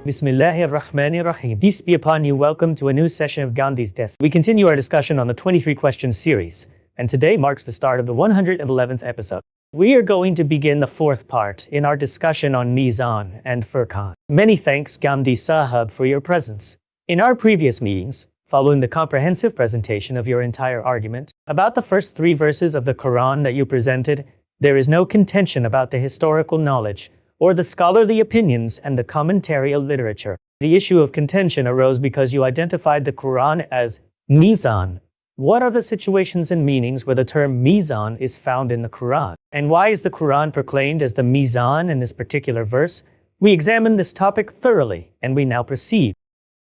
Bismillahir Rahmanir Rahim. Peace be upon you. Welcome to a new session of Gandhi's Desk. We continue our discussion on the 23 questions series, and today marks the start of the 111th episode. We are going to begin the fourth part in our discussion on Meezan and Furqan. Many thanks, Ghamidi Sahab, for your presence. In our previous meetings, following the comprehensive presentation of your entire argument about the first 3 verses of the Quran that you presented, there is no contention about the historical knowledge or the scholarly opinions and the commentarial literature. The issue of contention arose because you identified the Quran as Meezan. What are the situations and meanings where the term Meezan is found in the Quran? And why is the Quran proclaimed as the Meezan in this particular verse? We examined this topic thoroughly, and we now proceed.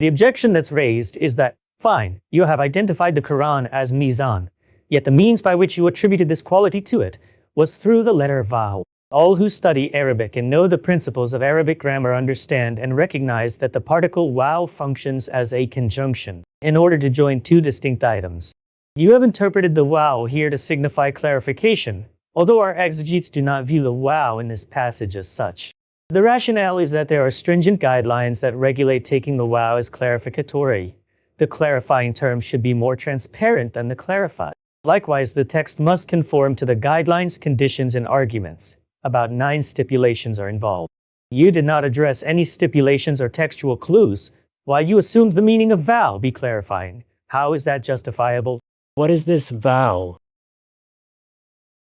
The objection that's raised is that, fine, you have identified the Quran as Meezan, yet the means by which you attributed this quality to it was through the letter Vaw. All who study Arabic and know the principles of Arabic grammar understand and recognize that the particle Waw functions as a conjunction in order to join 2 distinct items. You have interpreted the Waw here to signify clarification, although our exegetes do not view the Waw in this passage as such. The rationale is that there are stringent guidelines that regulate taking the Waw as clarificatory. The clarifying term should be more transparent than the clarified. Likewise, the text must conform to the guidelines, conditions, and arguments. About 9 stipulations are involved. You did not address any stipulations or textual clues, while you assumed the meaning of vow be clarifying. How is that justifiable? What is this vow?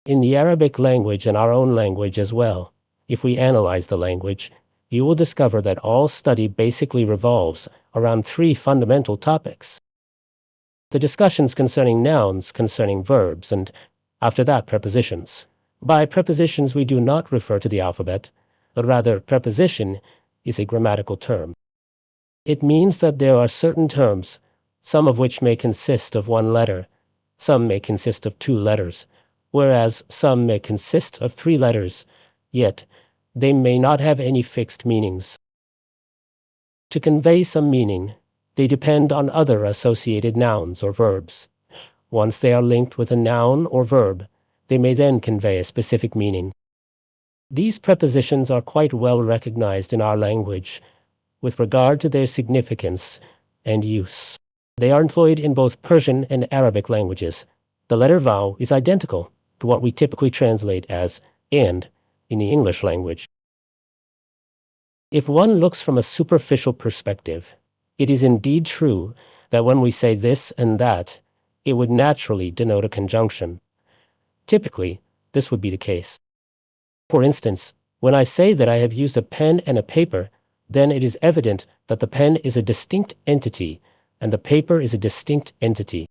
In the Arabic language and our own language as well, if we analyze the language, you will discover that all study basically revolves around 3 fundamental topics. The discussions concerning nouns, concerning verbs, and after that prepositions. By prepositions, we do not refer to the alphabet, but rather preposition is a grammatical term. It means that there are certain terms, some of which may consist of 1 letter, some may consist of 2 letters, whereas some may consist of 3 letters, yet they may not have any fixed meanings. To convey some meaning, they depend on other associated nouns or verbs. Once they are linked with a noun or verb, they may then convey a specific meaning. These prepositions are quite well recognized in our language with regard to their significance and use. They are employed in both Persian and Arabic languages. The letter Vaw is identical to what we typically translate as and in the English language. If one looks from a superficial perspective, it is indeed true that when we say this and that, it would naturally denote a conjunction. Typically, this would be the case. For instance, when I say that I have used a pen and a paper, then it is evident that the pen is a distinct entity and the paper is a distinct entity.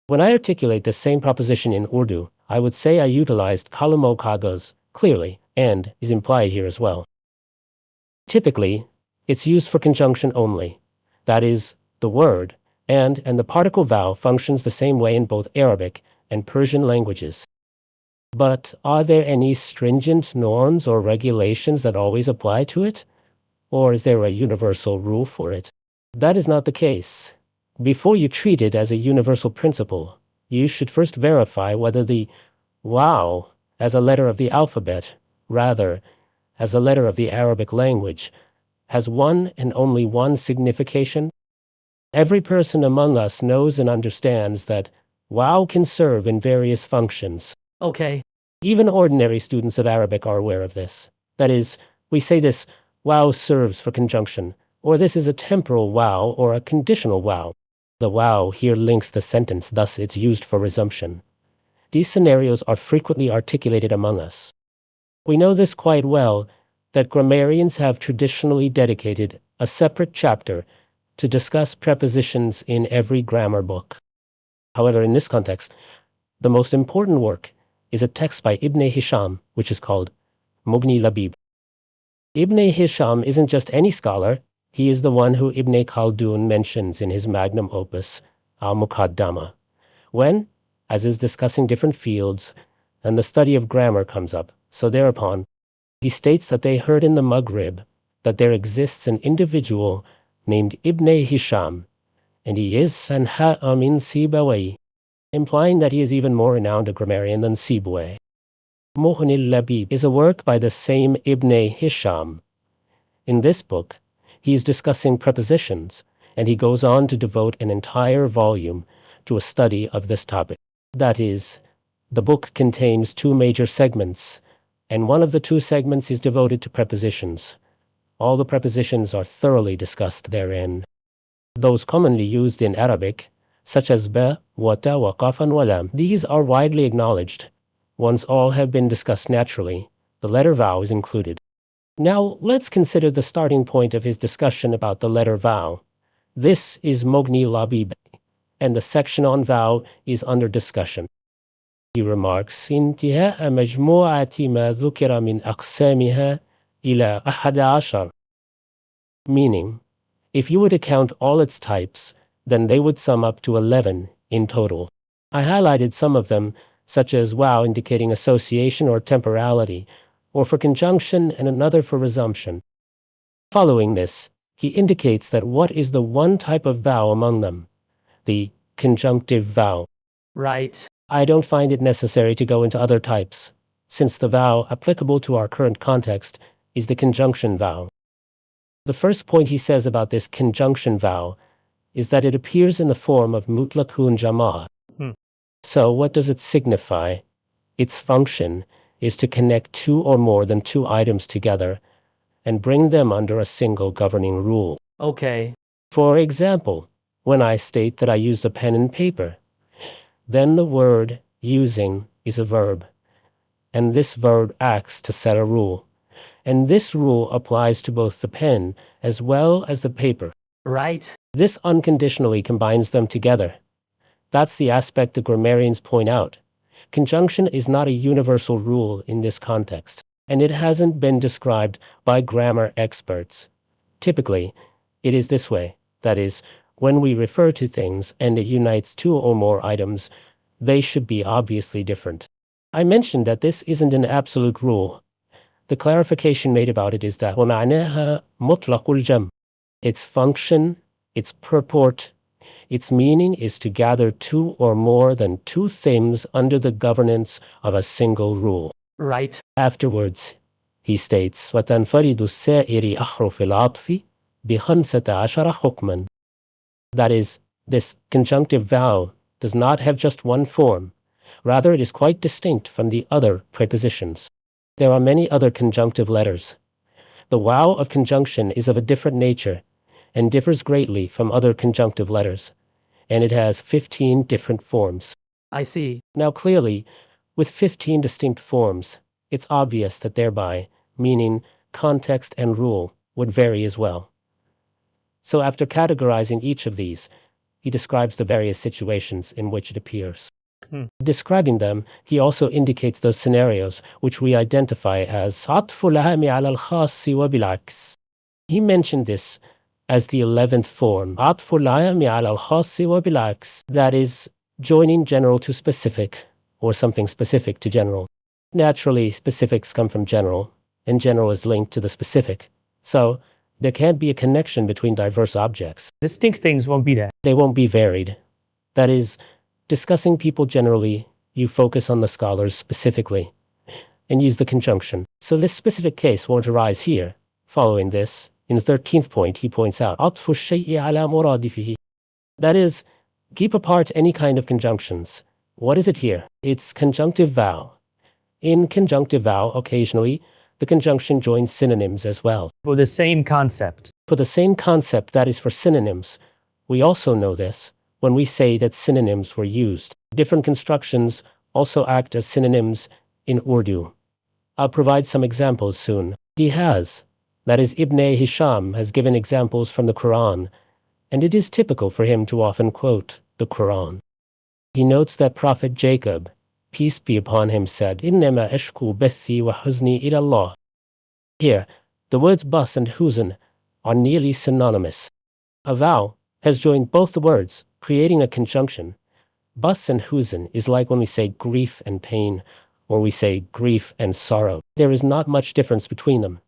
When I articulate the same proposition in Urdu, I would say I utilized kalamo kagaz clearly, and is implied here as well. Typically, it's used for conjunction only. That is, the word and the particle Vaw functions the same way in both Arabic and Persian languages. But are there any stringent norms or regulations that always apply to it? Or is there a universal rule for it? That is not the case. Before you treat it as a universal principle, you should first verify whether the Waw as a letter of the alphabet, rather as a letter of the Arabic language, has 1 and only 1 signification. Every person among us knows and understands that Waw can serve in various functions. Okay. Even ordinary students of Arabic are aware of this. That is, we say this Waw serves for conjunction, or this is a temporal Waw or a conditional Waw. The Waw here links the sentence, thus it's used for resumption. These scenarios are frequently articulated among us. We know this quite well, that grammarians have traditionally dedicated a separate chapter to discuss prepositions in every grammar book. However, in this context, the most important work is a text by Ibn Hisham, which is called Mughni Labib. Ibn Hisham isn't just any scholar, he is the one who Ibn Khaldun mentions in his magnum opus, Al-Muqaddama, when, as is discussing different fields, and the study of grammar comes up. So thereupon, he states that they heard in the Maghrib that there exists an individual named Ibn Hisham, and he is an Amin Sibawayh, implying that he is even more renowned a grammarian than Sibawayh. Mughni Labib is a work by the same Ibn Hisham. In this book, he is discussing prepositions, and he goes on to devote an entire volume to a study of this topic. That is, the book contains two major segments, and one of the two segments is devoted to prepositions. All the prepositions are thoroughly discussed therein. Those commonly used in Arabic, such as ba, wata, waqaf, and walam, these are widely acknowledged. Once all have been discussed naturally, the letter vowel is included. Now, let's consider the starting point of his discussion about the letter vowel. This is Mogni Labib, and the section on vowel is under discussion. He remarks, انتهاء مجموعة ما ذكر من أقسامها إلى 11. Meaning, if you were to count all its types, then they would sum up to 11 in total. I highlighted some of them, such as wow indicating association or temporality, or for conjunction and another for resumption. Following this, he indicates that what is the one type of vowel among them? The conjunctive vowel. Right. I don't find it necessary to go into other types, since the vowel applicable to our current context is the conjunction vowel. The first point he says about this conjunction vowel is that it appears in the form of mutlaqun jama'ah. So what does it signify? Its function is to connect two or more than two items together and bring them under a single governing rule. Okay. For example, when I state that I used a pen and paper, then the word using is a verb, and this verb acts to set a rule. And this rule applies to both the pen as well as the paper. Right. This unconditionally combines them together. That's the aspect the grammarians point out. Conjunction is not a universal rule in this context, and it hasn't been described by grammar experts. Typically, it is this way. That is, when we refer to things and it unites two or more items, they should be obviously different. I mentioned that this isn't an absolute rule. The clarification made about it is that وَمَعْنَاهَا مُطْلَقُ الْجَمْعِ. Its function, its purport, its meaning is to gather two or more than two things under the governance of a single rule. Right. Afterwards, he states, وَتَنْفَرِدُ السَّائِرِ أَحْرُفِ الْعَطْفِ بِخَمْسَةَ عَشَرَ حُكْمًا. That is, this conjunctive vowel does not have just one form. Rather, it is quite distinct from the other prepositions. There are many other conjunctive letters. The wow of conjunction is of a different nature and differs greatly from other conjunctive letters, and it has 15 different forms. I see. Now clearly, with 15 distinct forms, it's obvious that thereby, meaning, context, and rule would vary as well. So after categorizing each of these, he describes the various situations in which it appears. Describing them, he also indicates those scenarios which we identify as عطف العام على الخاص وبالعكس. He mentioned this as the 11th form, عطف العام على الخاص وبالعكس, that is, joining general to specific, or something specific to general. Naturally, specifics come from general, and general is linked to the specific. So, there can't be a connection between diverse objects. Distinct things won't be there. They won't be varied. That is, discussing people generally, you focus on the scholars specifically, and use the conjunction. So this specific case won't arise here. Following this, in the 13th point, he points out, عطف الشيء على مرادفه. That is, keep apart any kind of conjunctions. What is it here? It's conjunctive vowel. In conjunctive vowel, occasionally, the conjunction joins synonyms as well. For the same concept. For the same concept, that is for synonyms, we also know this when we say that synonyms were used. Different constructions also act as synonyms in Urdu. I'll provide some examples soon. He has. That is, Ibn Hisham has given examples from the Quran, and it is typical for him to often quote the Quran. He notes that Prophet Jacob, peace be upon him, said, إِنَّمَا أَشْكُو بَثِّي وَحُزْنِي إِلَى اللَّهِ. Here, the words bus and huzn are nearly synonymous. A vowel has joined both the words, creating a conjunction. Bus and huzn is like when we say grief and pain, or we say grief and sorrow. There is not much difference between them.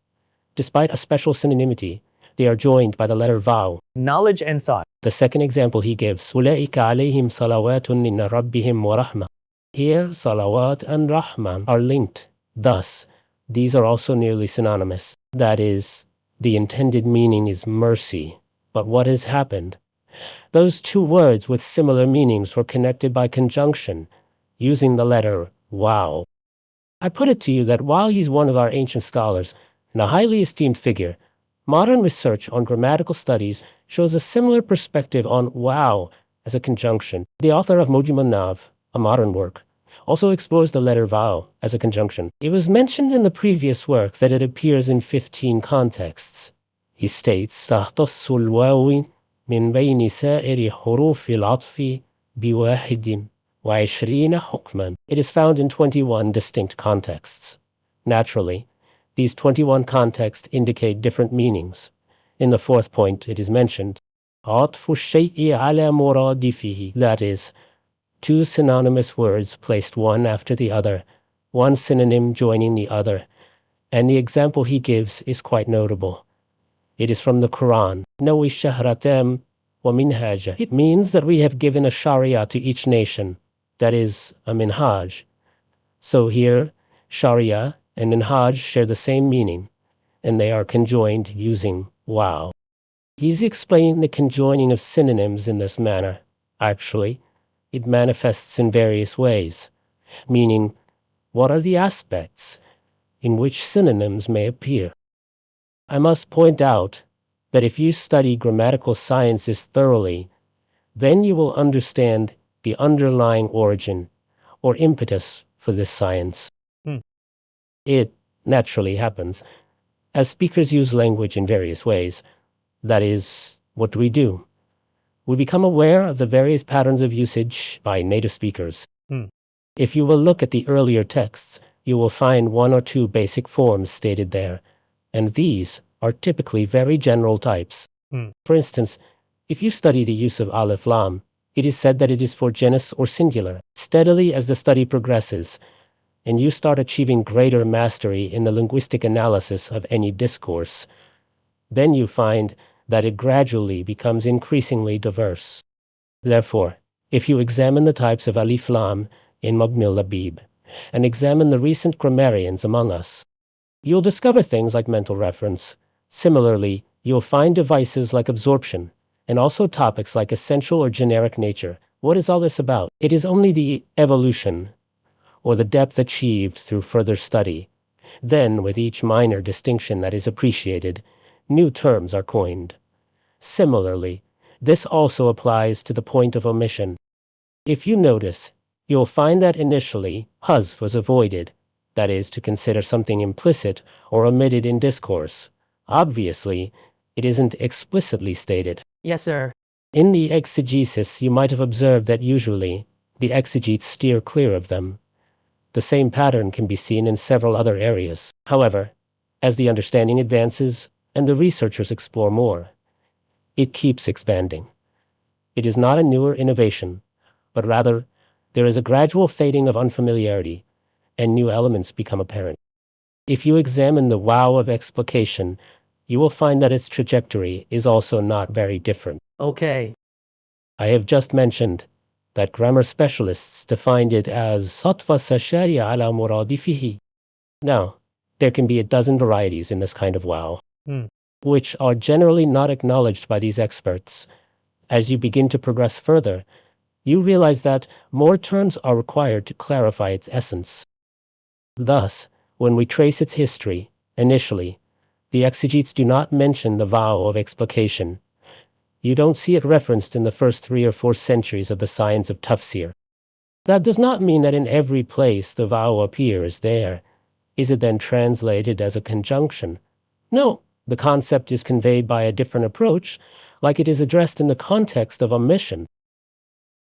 Despite a special synonymity, they are joined by the letter vowel. Knowledge and thought. The second example he gives, أُولَئِكَ عَلَيْهِمْ صَلَوَاتٌ مِّن رَبِّهِمْ وَرَحْمَةٌ. Here, salawat and rahman are linked. Thus, these are also nearly synonymous. That is, The intended meaning is mercy. But what has happened? Those two words with similar meanings were connected by conjunction, using the letter wow. I put it to you that while he's one of our ancient scholars and a highly esteemed figure, modern research on grammatical studies shows a similar perspective on wow as a conjunction. The author of Mujmal, a modern work, also explores the letter vowel as a conjunction. It was mentioned in the previous work that it appears in 15 contexts. He states, تختص الواو من بين سائر حروف العطف بواحد وعشرين حكما. It is found in 21 distinct contexts. Naturally, these 21 contexts indicate different meanings. In the fourth point, it is mentioned, عطف الشيء على مرادفه, that is, two synonymous words placed one after the other, one synonym joining the other, and the example he gives is quite notable. It is from the Quran. Nawi shahratam wa minhaj. It means that we have given a sharia to each nation, that is, a minhaj. So here, sharia and minhaj share the same meaning, and they are conjoined using wow. He's explaining the conjoining of synonyms in this manner. Actually, it manifests in various ways, meaning what are the aspects in which synonyms may appear. I must point out that if you study grammatical sciences thoroughly, then you will understand the underlying origin or impetus for this science. It naturally happens as speakers use language in various ways. That is, what do we do? We become aware of the various patterns of usage by native speakers. If you will look at the earlier texts, you will find one or two basic forms stated there, and these are typically very general types. For instance, if you study the use of alif lam, it is said that it is for genus or singular. Steadily as the study progresses, and you start achieving greater mastery in the linguistic analysis of any discourse, then you find that it gradually becomes increasingly diverse. Therefore, if you examine the types of alif lam in Mabnil Labib, and examine the recent grammarians among us, you'll discover things like mental reference. Similarly, you'll find devices like absorption, and also topics like essential or generic nature. What is all this about? It is only the evolution, or the depth achieved through further study. Then, with each minor distinction that is appreciated, new terms are coined. Similarly, this also applies to the point of omission. If you notice, you'll find that initially, huzf was avoided, that is, to consider something implicit or omitted in discourse. Obviously, it isn't explicitly stated. Yes, sir. In the exegesis, you might have observed that usually, the exegetes steer clear of them. The same pattern can be seen in several other areas. However, as the understanding advances and the researchers explore more, it keeps expanding. It is not a newer innovation, but rather, there is a gradual fading of unfamiliarity, and new elements become apparent. If you examine the wow of explication, you will find that its trajectory is also not very different. Okay. I have just mentioned that grammar specialists defined it as satfa sashari ala muradifihi. Now, there can be a dozen varieties in this kind of wow, which are generally not acknowledged by these experts. As you begin to progress further, you realize that more terms are required to clarify its essence. Thus, when we trace its history, initially, the exegetes do not mention the vow of explication. You don't see it referenced in the first 3 or 4 centuries of the science of tafsir. That does not mean that in every place the vow appears there. Is it then translated as a conjunction? No, the concept is conveyed by a different approach, like it is addressed in the context of omission.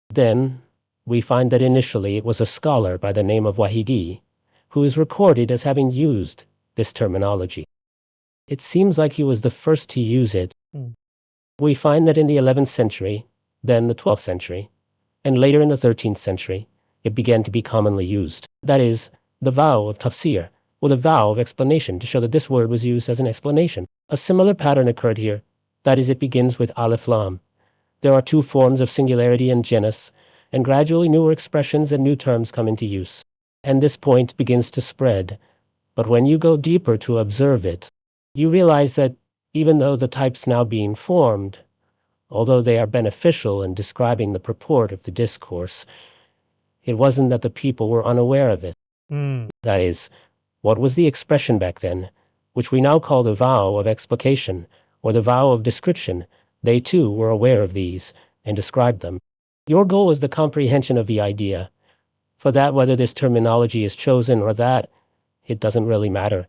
Then, we find that initially it was a scholar by the name of Wahidi, who is recorded as having used this terminology. It seems like he was the first to use it. We find that in the 11th century, then the 12th century, and later in the 13th century, it began to be commonly used. That is, the vow of tafsir, or the vow of explanation, to show that this word was used as an explanation. A similar pattern occurred here. That is, it begins with alif lam. There are 2 forms of singularity and genus, and gradually newer expressions and new terms come into use. And this point begins to spread. But when you go deeper to observe it, you realize that even though the types now being formed, although they are beneficial in describing the purport of the discourse, it wasn't that the people were unaware of it. That is, what was the expression back then, which we now call the vow of explication or the vow of description? They too were aware of these and described them. Your goal is the comprehension of the idea. For that, whether this terminology is chosen or that, it doesn't really matter.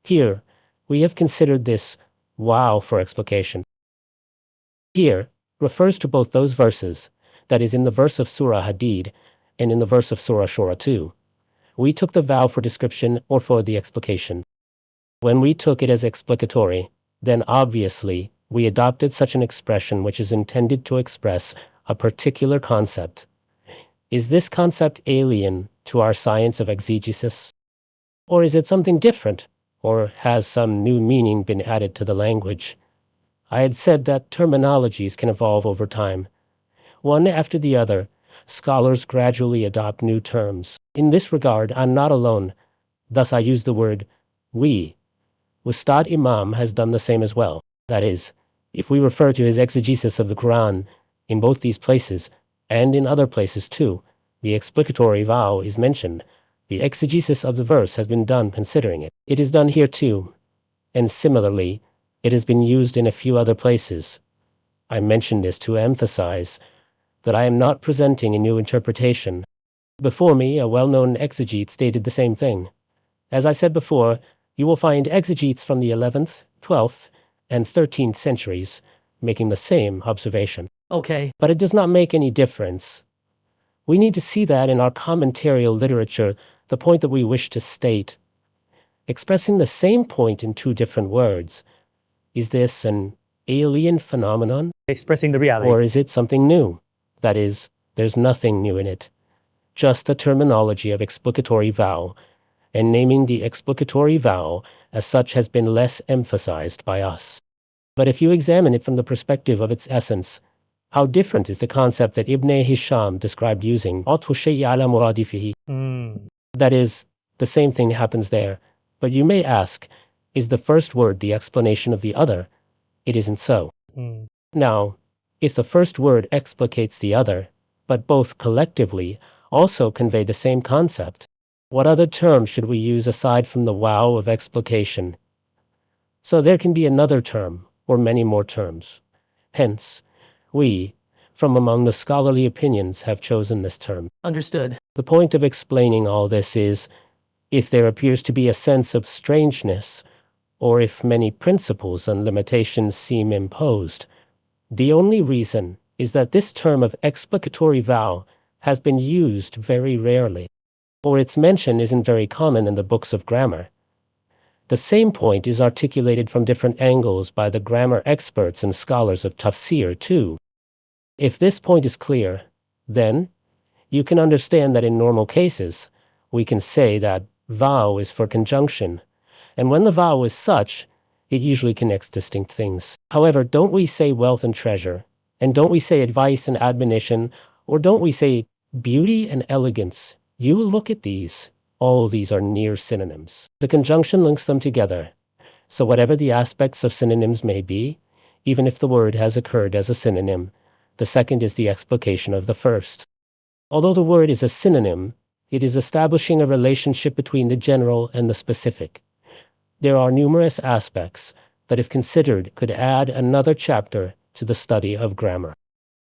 Here, we have considered this vow for explication. Here refers to both those verses, that is in the verse of Surah Hadid and in the verse of Surah Shura too. We took the vow for description or for the explication. When we took it as explanatory, then obviously we adopted such an expression which is intended to express a particular concept. Is this concept alien to our science of exegesis? Or is it something different? Or has some new meaning been added to the language? I had said that terminologies can evolve over time. One after the other, scholars gradually adopt new terms. In this regard, I'm not alone. Thus I use the word we. Ustad Imam has done the same as well. That is, if we refer to his exegesis of the Quran in both these places, and in other places too, the explicatory vow is mentioned. The exegesis of the verse has been done considering it. It is done here too, and similarly, it has been used in a few other places. I mention this to emphasize that I am not presenting a new interpretation. Before me, a well-known exegete stated the same thing. As I said before, you will find exegetes from the 11th, 12th, and 13th centuries making the same observation. Okay. But it does not make any difference. We need to see that in our commentarial literature, the point that we wish to state. Expressing the same point in two different words. Is this an alien phenomenon? Expressing the reality. Or is it something new? That is, there's nothing new in it. Just a terminology of explicatory vow, and naming the explicatory vow as such has been less emphasized by us. But if you examine it from the perspective of its essence, how different is the concept that Ibn Hisham described using عطف الشيء على مرادفه? That is, the same thing happens there. But you may ask, is the first word the explanation of the other? It isn't so. Now, if the first word explicates the other, but both collectively also convey the same concept, what other term should we use aside from the vow of explication? So there can be another term, or many more terms. Hence, we, from among the scholarly opinions, have chosen this term. Understood. The point of explaining all this is, if there appears to be a sense of strangeness, or if many principles and limitations seem imposed, the only reason is that this term of explicatory vow has been used very rarely, or its mention isn't very common in the books of grammar. The same point is articulated from different angles by the grammar experts and scholars of tafsir too. If this point is clear, then you can understand that in normal cases, we can say that vow is for conjunction, and when the vow is such, it usually connects distinct things. However, don't we say wealth and treasure, and don't we say advice and admonition, or don't we say beauty and elegance? You look at these. All these are near synonyms. The conjunction links them together. So whatever the aspects of synonyms may be, even if the word has occurred as a synonym, the second is the explication of the first. Although the word is a synonym, it is establishing a relationship between the general and the specific. There are numerous aspects that, if considered, could add another chapter to the study of grammar.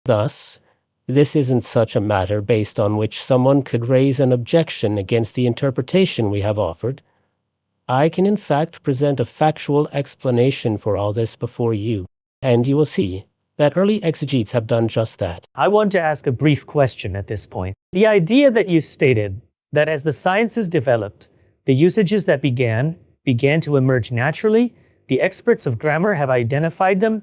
Thus, this isn't such a matter based on which someone could raise an objection against the interpretation we have offered. I can in fact present a factual explanation for all this before you, and you will see that early exegetes have done just that. I want to ask a brief question at this point. The idea that you stated, that as the sciences developed, the usages that began to emerge naturally, the experts of grammar have identified them,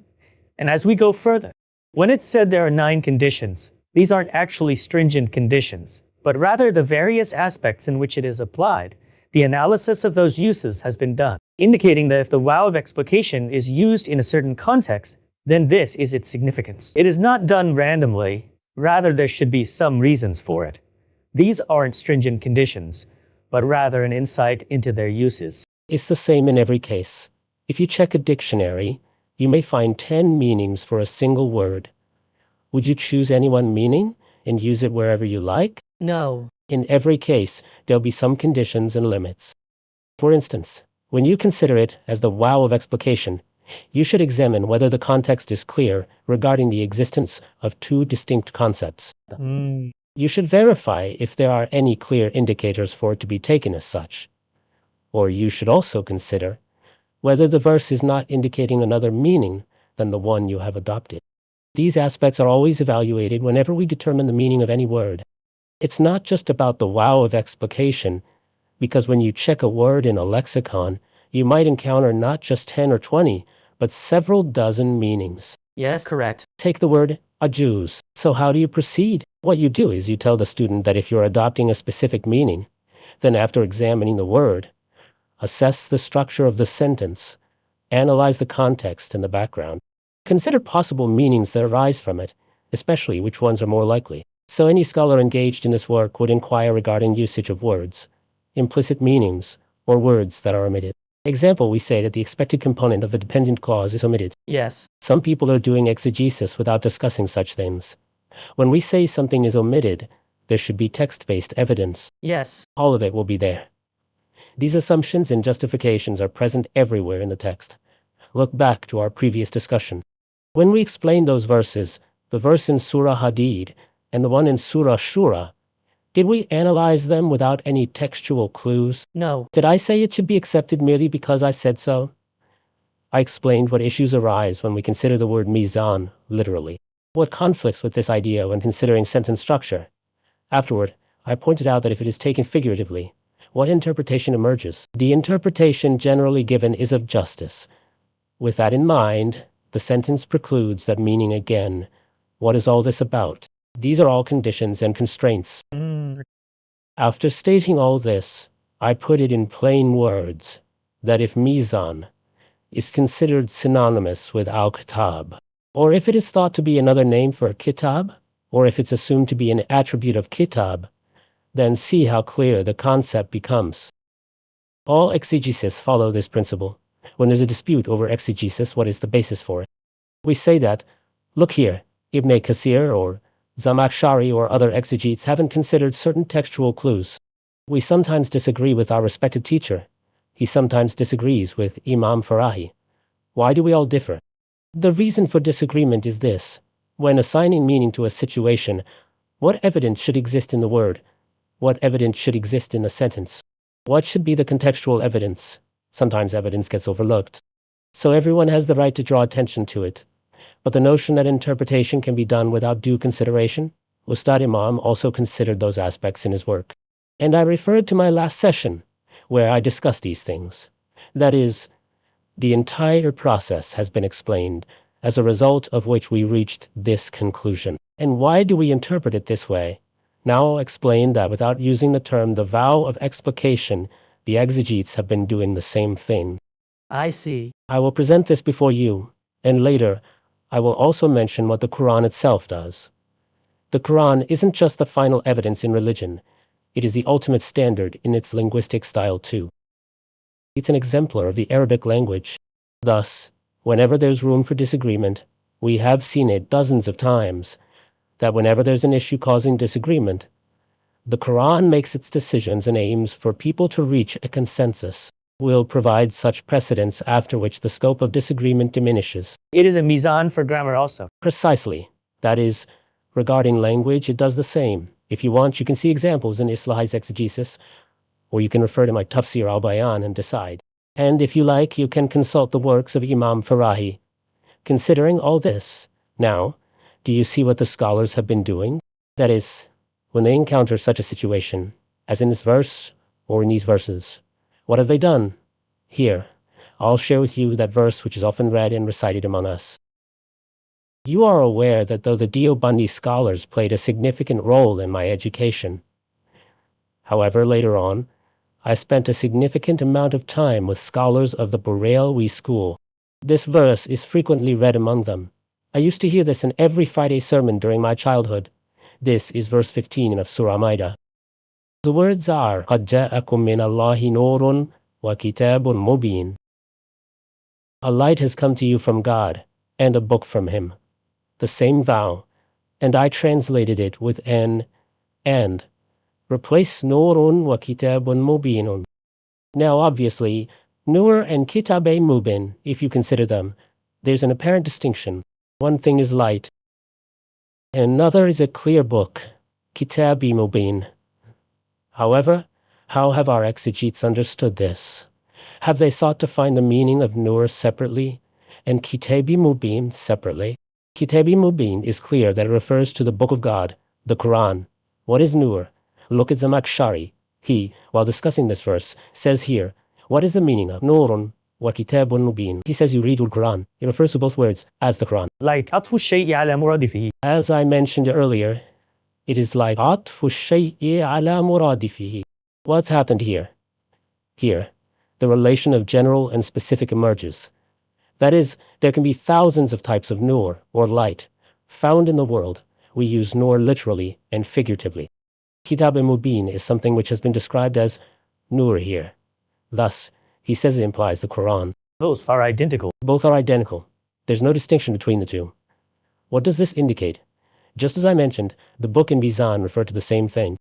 and as we go further, when it's said there are 9 conditions, these aren't actually stringent conditions, but rather the various aspects in which it is applied. The analysis of those uses has been done, indicating that if the vow of explication is used in a certain context, then this is its significance. It is not done randomly, rather there should be some reasons for it. These aren't stringent conditions, but rather an insight into their uses. It's the same in every case. If you check a dictionary, you may find 10 meanings for a single word. Would you choose any one meaning and use it wherever you like? No. In every case, there'll be some conditions and limits. For instance, when you consider it as the wow of explication, you should examine whether the context is clear regarding the existence of two distinct concepts. You should verify if there are any clear indicators for it to be taken as such. Or you should also consider whether the verse is not indicating another meaning than the one you have adopted. These aspects are always evaluated whenever we determine the meaning of any word. It's not just about the wow of explication, because when you check a word in a lexicon, you might encounter not just 10 or 20, but several dozen meanings. Yes, correct. Take the word ajuz. So how do you proceed? What you do is you tell the student that if you're adopting a specific meaning, then after examining the word, assess the structure of the sentence, analyze the context and the background. Consider possible meanings that arise from it, especially which ones are more likely. So any scholar engaged in this work would inquire regarding usage of words, implicit meanings, or words that are omitted. Example, we say that the expected component of a dependent clause is omitted. Yes. Some people are doing exegesis without discussing such things. When we say something is omitted, there should be text-based evidence. Yes. All of it will be there. These assumptions and justifications are present everywhere in the text. Look back to our previous discussion. When we explained those verses, the verse in Surah Hadid and the one in Surah Shura, did we analyze them without any textual clues? No. Did I say it should be accepted merely because I said so? I explained what issues arise when we consider the word Meezan literally, what conflicts with this idea when considering sentence structure. Afterward, I pointed out that if it is taken figuratively, what interpretation emerges? The interpretation generally given is of justice. With that in mind, the sentence precludes that meaning again. What is all this about? These are all conditions and constraints. After stating all this, I put it in plain words that if Meezan is considered synonymous with al-Kitab, or if it is thought to be another name for Kitab, or if it's assumed to be an attribute of Kitab, then see how clear the concept becomes. All exegesis follow this principle. When there's a dispute over exegesis, what is the basis for it? We say that, look here, Ibn Kasir or Zamakhshari or other exegetes haven't considered certain textual clues. We sometimes disagree with our respected teacher. He sometimes disagrees with Imam Farahi. Why do we all differ? The reason for disagreement is this. When assigning meaning to a situation, what evidence should exist in the word? What evidence should exist in the sentence? What should be the contextual evidence? Sometimes evidence gets overlooked. So everyone has the right to draw attention to it. But the notion that interpretation can be done without due consideration, Ustad Imam also considered those aspects in his work. And I referred to my last session, where I discussed these things. That is, the entire process has been explained, as a result of which we reached this conclusion. And why do we interpret it this way? Now I'll explain that without using the term the vow of explication, the exegetes have been doing the same thing. I see. I will present this before you, and later, I will also mention what the Quran itself does. The Quran isn't just the final evidence in religion, it is the ultimate standard in its linguistic style too. It's an exemplar of the Arabic language. Thus, whenever there's room for disagreement, we have seen it dozens of times, that whenever there's an issue causing disagreement, the Quran makes its decisions and aims for people to reach a consensus. Will provide such precedents after which the scope of disagreement diminishes. It is a Meezan for grammar also. Precisely. That is, regarding language, it does the same. If you want, you can see examples in Islahi's exegesis, or you can refer to my Tafsir al-Bayan and decide. And if you like, you can consult the works of Imam Farahi. Considering all this, now, do you see what the scholars have been doing? That is, when they encounter such a situation, as in this verse or in these verses, what have they done? Here, I'll share with you that verse which is often read and recited among us. You are aware that though the Deobandi scholars played a significant role in my education, however, later on, I spent a significant amount of time with scholars of the Barelwi school. This verse is frequently read among them. I used to hear this in every Friday sermon during my childhood. This is verse 15 of Surah Maida. The words are, قَدْ جَاءَكُم مِّنَ اللَّهِ نُورٌ وَكِتَابٌ مُبِينٌ. A light has come to you from God, and a book from him. The same vow, and I translated it with an and. Replace Nurun wa Kitabun Mubinun. Now obviously, Nur and Kitabe Mubin, if you consider them, there's an apparent distinction. One thing is light, another is a clear book, Kitabi Mubin. However, how have our exegetes understood this? Have they sought to find the meaning of Nur separately and Kitabi Mubin separately? Kitabi Mubin is clear that it refers to the Book of God, the Quran. What is Nur? Look at Zamakhshari. He, while discussing this verse, says here, what is the meaning of Nurun wa Kitabun Mubin? He says you read the Quran. It refers to both words as the Quran. Like عطف الشيء على مرادفه. As I mentioned earlier, it is like عطف الشيء على مرادفه. What's happened here? Here, the relation of general and specific emerges. That is, there can be thousands of types of nur, or light, found in the world. We use nur literally and figuratively. Kitab-e-Mubin is something which has been described as nur here. Thus, he says it implies the Quran. Both are identical. Both are identical. There's no distinction between the two. What does this indicate? Just as I mentioned, the book and Meezan refer to the same thing.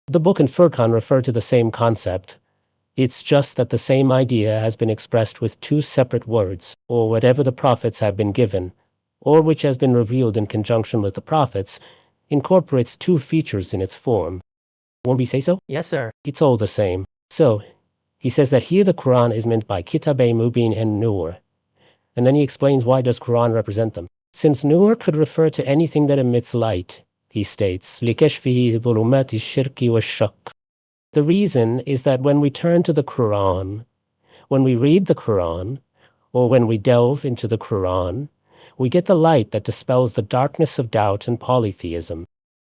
The book and Furqan refer to the same concept. It's just that the same idea has been expressed with two separate words, or whatever the prophets have been given, or which has been revealed in conjunction with the prophets, incorporates two features in its form. Won't we say so? Yes, sir. It's all the same. So, he says that here the Quran is meant by Kitab-e-Mubin and Nur. And then he explains why does Quran represent them. Since Nur could refer to anything that emits light, he states, لِكَشْفِهِ ظُلُمَاتِ الشِّرْكِ وَالشَّكِّ. The reason is that when we turn to the Quran, when we read the Quran, or when we delve into the Quran, we get the light that dispels the darkness of doubt and polytheism.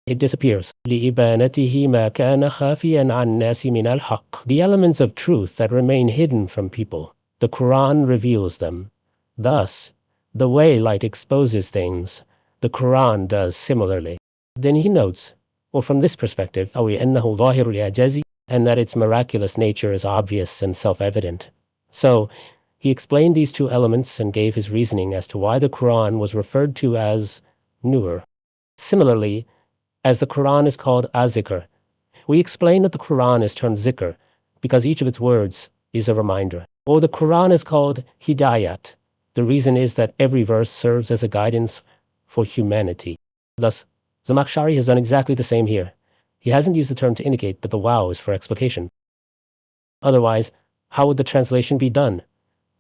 It disappears. لِإِبَانَتِهِ مَا كَانَ خَافِيًا عَنْ النَّاسِ مِنَ الْحَقِّ. The elements of truth that remain hidden from people. The Quran reveals them. Thus, the way light exposes things, the Quran does similarly. Then he notes, or from this perspective, أَوْ أَنَّهُ ظَاهِرُ الْإِعْجَازِ, and that its miraculous nature is obvious and self-evident. So, he explained these two elements and gave his reasoning as to why the Quran was referred to as Nur. Similarly, as the Quran is called Azikr, we explain that the Quran is termed Zikr because each of its words is a reminder. Or the Quran is called Hidayat. The reason is that every verse serves as a guidance for humanity. Thus, Zamakhshari has done exactly the same here. He hasn't used the term to indicate that the wow is for explication. Otherwise, how would the translation be done?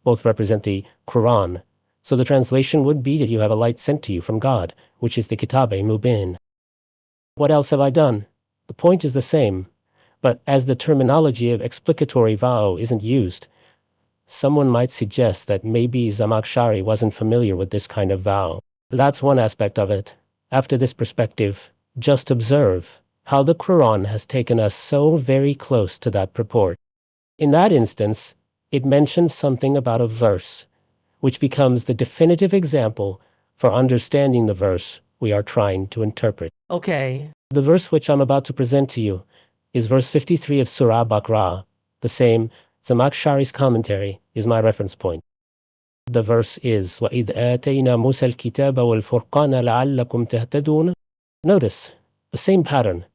Both represent the Quran. So the translation would be that you have a light sent to you from God, which is the Kitab-e-Mubin. What else have I done? The point is the same, but as the terminology of explanatory vow isn't used, someone might suggest that maybe Zamakhshari wasn't familiar with this kind of vow. That's one aspect of it. After this perspective, just observe how the Quran has taken us so very close to that purport. In that instance, it mentions something about a verse, which becomes the definitive example for understanding the verse we are trying to interpret. Okay. The verse which I'm about to present to you is verse 53 of Surah Baqarah. The same, Zamakhshari's commentary, is my reference point. The verse is, وَإِذْ آتَيْنَا مُوسَى الْكِتَابَ وَالْفُرْقَانَ لَعَلَّكُمْ تَهْتَدُونَ. Notice, the same pattern.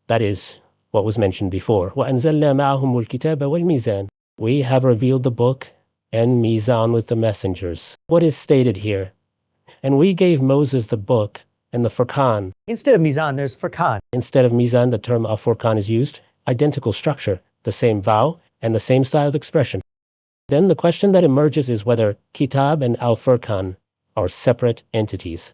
That is what was mentioned before. وَأَنزَلْنَا مَعَهُمُ الْكِتَابَ وَالْمِيزَانَ. We have revealed the book and Meezan with the messengers. What is stated here? And we gave Moses the book and the Furqan. Instead of Meezan, there's Furqan. Instead of Meezan, the term Furqan is used. Identical structure, the same vow, and the same style of expression. Then the question that emerges is whether Kitab and Al-Furqan are separate entities.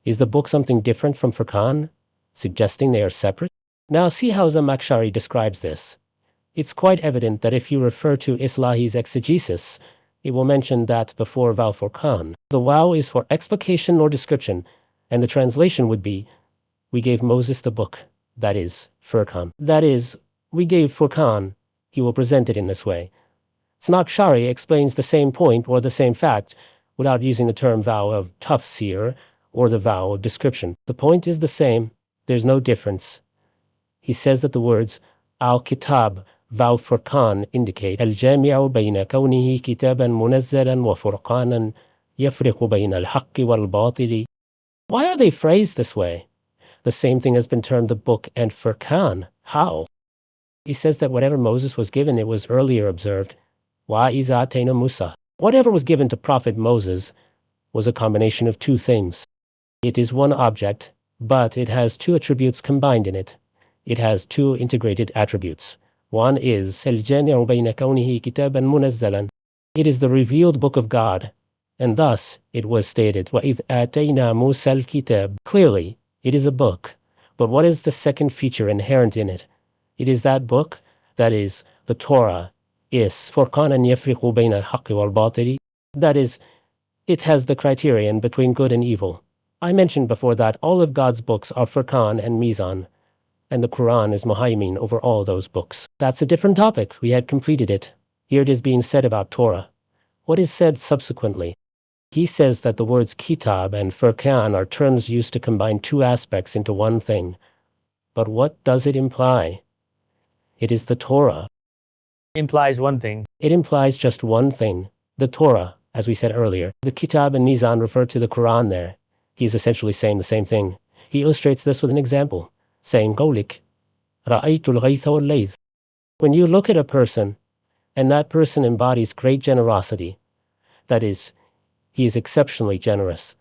Is the book something different from Furqan, suggesting they are separate? Now see how Zamakhshari describes this. It's quite evident that if you refer to Islahi's exegesis, it will mention that before Al-Furqan. The wow is for explication or description, and the translation would be, we gave Moses the book, that is, Furqan. That is, we gave Furqan, he will present it in this way. Zamakhshari explains the same point or the same fact without using the term vow of tafsir or the vow of description. The point is the same, there's no difference. He says that the words al-kitab vowel Furqan indicate al-jami'u bayna kawnihi kitaban munazzalan wa furqanan yafriqu bayna al-haqqi wal-batili. Why are they phrased this way? The same thing has been termed the book and Furqan. How? He says that whatever Moses was given, it was earlier observed, wa iza atayna Musa. Whatever was given to Prophet Moses was a combination of two things. It is one object, but it has two attributes combined in it. It has two integrated attributes. One is al-jami'u bayna kawnihi kitaban munazzalan. It is the revealed book of God, and thus it was stated, وَإِذْ آتَيْنَا مُوسَى الْكِتَابَ. Clearly, it is a book. But what is the second feature inherent in it? It is that book, that is, the Torah, is فُرْقَانًا يَفْرِقُ بَيْنَ الْحَقِّ وَالْبَاطِلِ. That is, it has the criterion between good and evil. I mentioned before that all of God's books are Furqan and Meezan, and the Quran is muhaymin over all those books. That's a different topic. We had completed it. Here it is being said about Torah. What is said subsequently? He says that the words kitab and Furqan are terms used to combine two aspects into one thing. But what does it imply? It is the Torah. Implies one thing. It implies just one thing, the Torah, as we said earlier. The kitab and Meezan refer to the Quran there. He is essentially saying the same thing. He illustrates this with an example, saying, Qawlik, ra'aytul ghaytha wal layth. When you look at a person, and that person embodies great generosity, that is, he is exceptionally generous,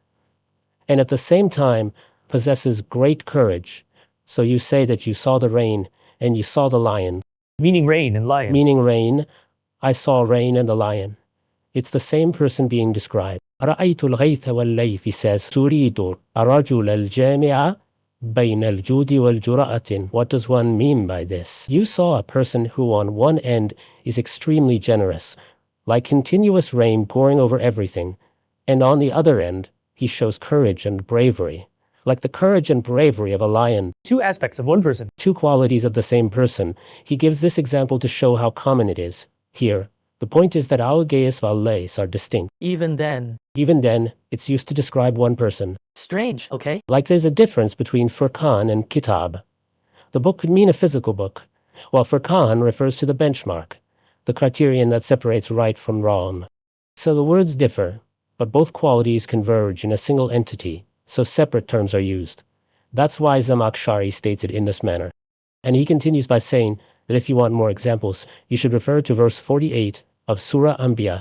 and at the same time possesses great courage, so you say that you saw the rain and you saw the lion. Meaning rain and lion. Meaning rain, I saw rain and the lion. It's the same person being described. رَأَيْتُ الْغَيْثَ وَاللَّيْثَ, he says, تُرِيدُ الرَّجُلَ الْجَامِعَ بَيْنَ الْجُودِ وَالْجُرَأَةِ. What does one mean by this? You saw a person who on one end is extremely generous, like continuous rain pouring over everything, and on the other end, he shows courage and bravery, like the courage and bravery of a lion. Two aspects of one person. Two qualities of the same person. He gives this example to show how common it is. Here, the point is that al-gayas wal-lays are distinct. Even then, it's used to describe one person. strange, okay? Like there's a difference between Furqan and Kitab. The book could mean a physical book, while Furqan refers to the benchmark, the criterion that separates right from wrong. So the words differ, but both qualities converge in a single entity, so separate terms are used. That's why Zamakhshari states it in this manner. And he continues by saying that if you want more examples, you should refer to verse 48 of Surah Anbiya.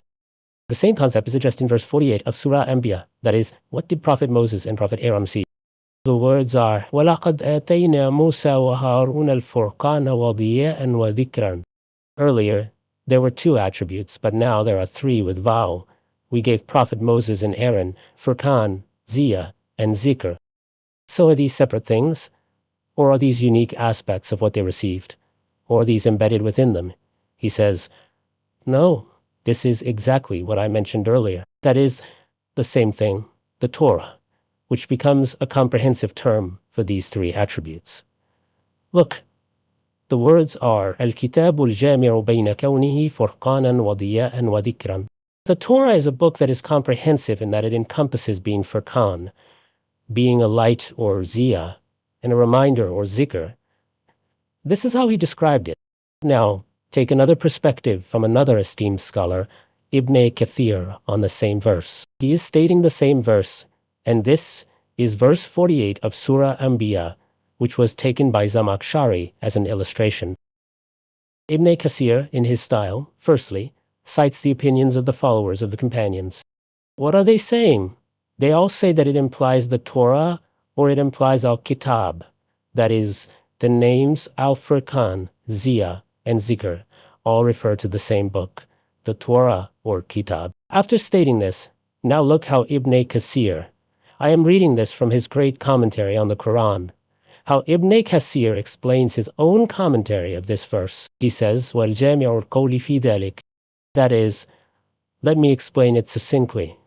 The same concept is addressed in verse 48 of Surah Anbiya. That is, what did Prophet Moses and Prophet Aram see? The words are, وَلَقَدْ آتَيْنَا مُوسَى وَهَارُونَ الْفُرْقَانَ وَضِيَاءً وَذِكْرًا. Earlier, there were two attributes, but now there are three with vowel. We gave Prophet Moses and Aaron Furqan, Ziyah, and Zikr. So are these separate things? Or are these unique aspects of what they received? Or are these embedded within them? He says, no, this is exactly what I mentioned earlier. That is, the same thing, the Torah, which becomes a comprehensive term for these three attributes. Look, the words are Al-Kitabu al-Jami'u bayna kawnihi furqanan wa diya'an wa dhikran. The Torah is a book that is comprehensive in that it encompasses being Furqan, being a light or ziyah, and a reminder or zikr. This is how he described it. Now, take another perspective from another esteemed scholar, Ibn Kathir, on the same verse. He is stating the same verse, and this is verse 48 of Surah Anbiya, which was taken by Zamakhshari as an illustration. Ibn Kathir, in his style, firstly, cites the opinions of the followers of the companions. What are they saying? They all say that it implies the Torah or it implies al-Kitab, that is, the names al-Furqan, Ziyah, and Zikr all refer to the same book, the Torah or Kitab. After stating this, now look how Ibn Kathir, I am reading this from his great commentary on the Quran, how Ibn Kathir explains his own commentary of this verse. He says, وَالْجَامِعُ الْقَوْلِ فِي ذَلِكَ. That is, let me explain it succinctly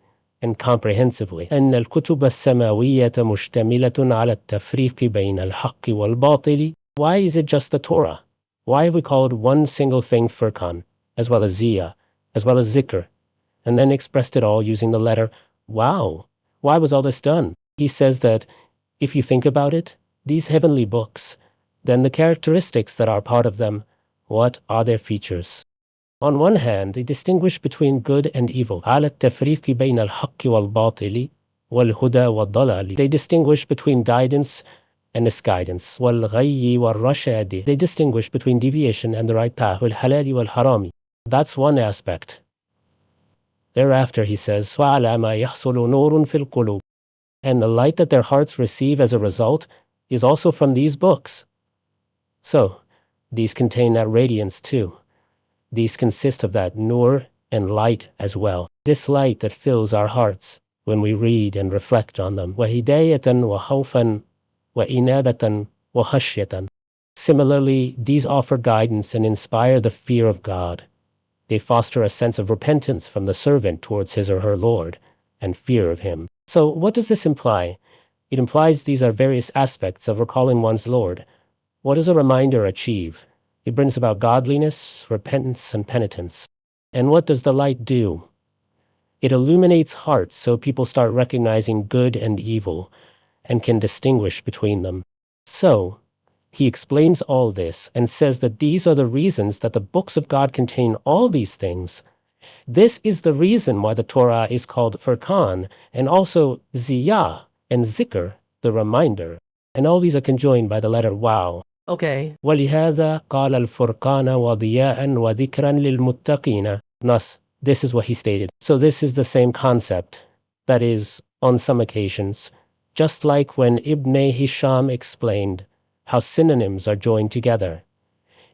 and comprehensively. أن الكتب السماوية مشتملة على التفريق بين الحق والباطل. Why is it just the Torah? Why have we called one single thing Furqan, as well as Ziyah, as well as Zikr, and then expressed it all using the letter Wow? Why was all this done? He says that if you think about it, these heavenly books, then the characteristics that are part of them What are their features? On one hand, they distinguish between good and evil. على التفريق بين الحق والباطل والهدى والضلال. They distinguish between guidance and misguidance. والغي والرشاد. They distinguish between deviation and the right path. والحلال والحرام. That's one aspect. Thereafter, he says, وعلى ما يحصل نور في القلوب. And the light that their hearts receive as a result is also from these books. So, these contain that radiance too. These consist of that nur and light as well. This light that fills our hearts when we read and reflect on them. وَهِدَايَةً وَخَوْفًا وَإِنَابَةً وَخَشْيَةً. Similarly, these offer guidance and inspire the fear of God. They foster a sense of repentance from the servant towards his or her Lord and fear of him. So what does this imply? It implies these are various aspects of recalling one's Lord. What does a reminder achieve? It brings about godliness, repentance, and penitence. And what does the light do? It illuminates hearts so people start recognizing good and evil and can distinguish between them. So, he explains all this and says that these are the reasons that the books of God contain all these things. This is the reason why the Torah is called Furqan and also Ziyah and Zikr, the reminder. And all these are conjoined by the letter Waw. Okay. وَلِهَذَا قَالَ الْفُرْقَانَ وَضِيَاءً وَذِكْرًا لِلْمُتَّقِينَ. Thus, this is what he stated. So this is the same concept. That is, on some occasions, just like when Ibn Hisham explained how synonyms are joined together.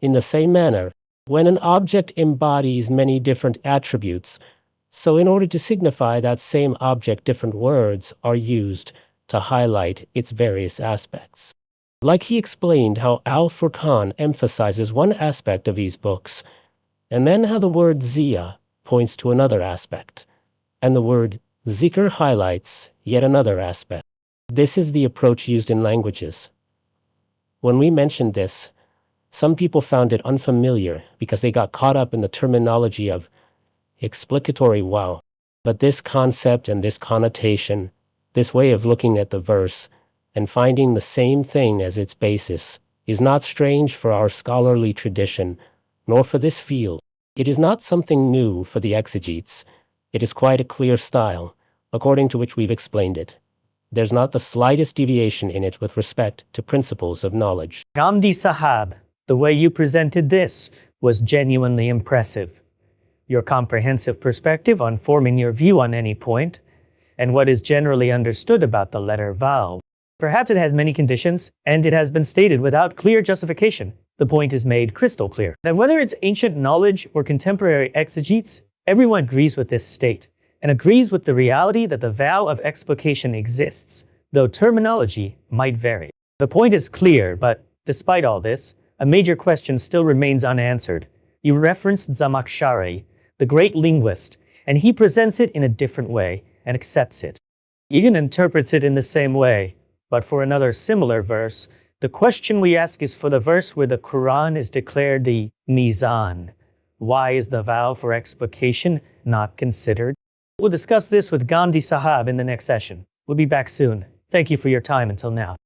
In the same manner, when an object embodies many different attributes, so in order to signify that same object, different words are used to highlight its various aspects. Like he explained how Al-Furqan emphasizes one aspect of these books, and then how the word Ziyah points to another aspect, and the word Zikr highlights yet another aspect. This is the approach used in languages. When we mentioned this, some people found it unfamiliar because they got caught up in the terminology of explanatory wow. But this concept and this connotation, this way of looking at the verse and finding the same thing as its basis, is not strange for our scholarly tradition, nor for this field. It is not something new for the exegetes. It is quite a clear style, according to which we've explained it. There's not the slightest deviation in it with respect to principles of knowledge. Ghamidi Sahab, the way you presented this was genuinely impressive. Your comprehensive perspective on forming your view on any point, and what is generally understood about the letter Vav. Perhaps it has many conditions, and it has been stated without clear justification. The point is made crystal clear. That whether it's ancient knowledge or contemporary exegetes, everyone agrees with this state, and agrees with the reality that the vow of explication exists, though terminology might vary. The point is clear, but despite all this, a major question still remains unanswered. You referenced Zamakhshari, the great linguist, and he presents it in a different way and accepts it. Egan interprets it in the same way, but for another similar verse, the question we ask is for the verse where the Quran is declared the Meezan. Why is the vow for explication not considered? We'll discuss this with Ghamidi Sahab in the next session. We'll be back soon. Thank you for your time until now.